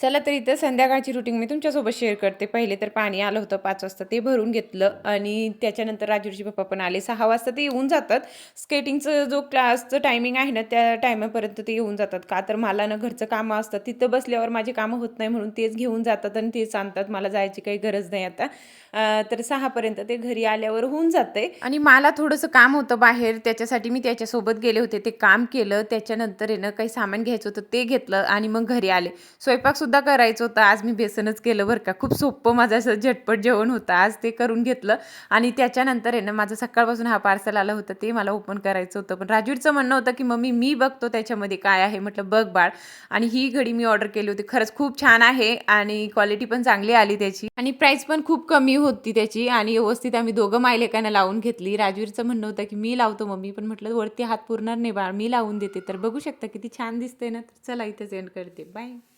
चला तर इथं संध्याकाळची रुटीन मी तुमच्यासोबत शेअर करते. पहिले तर पाणी आलं होतं 5 वाजता ते भरून घेतलं आणि त्याच्यानंतर राजूचे पप्पा पण आले 6 वाजता ते येऊन जातात. स्केटिंगचं जो क्लासचं टायमिंग आहे ना त्या टायमापर्यंत ते येऊन जातात. का तर मला ना घरचं कामं असतात. तिथं बसल्यावर माझी कामं होत नाही म्हणून तेच घेऊन जातात आणि तेच आणतात. मला जायची काही गरज नाही आता. तर 6 पर्यंत ते घरी आल्यावर होऊन जाते आणि मला थोडंसं काम होतं बाहेर त्याच्यासाठी मी त्याच्यासोबत गेले होते. ते काम केलं. त्याच्यानंतर आहे ना काही सामान घ्यायचं होतं ते घेतलं आणि मग घरी आले. स्वयंपाकसुद्धा करायचं होतं. आज मी बेसनच केलं बरं का. खूप सोपं माझं असं झटपट जेवण होतं. आज ते करून घेतलं आणि त्याच्यानंतर आहे ना माझं सकाळपासून हा पार्सल आलं होतं ते मला ओपन करायचं होतं. पण राजवीरचं म्हणणं होतं, की "मम्मी मी बघतो त्याच्यामध्ये काय आहे." म्हटलं, "बघ बाळ." आणि ही घडी मी ऑर्डर केली होती. खरंच खूप छान आहे आणि क्वालिटी पण चांगली आली त्याची आणि प्राईस पण खूप कमी होती त्याची आणि व्यवस्थित आम्ही दोघं मायलेकांना लावून घेतली. राजवीरचं म्हणणं होतं, की "मी लावतो मम्मी." पण म्हटलं, "वरती हात पुरणार नाही बाळ, मी लावून देते." तर बघू शकता किती छान दिसते ना. तर चला इथेच एंड करते. बाय.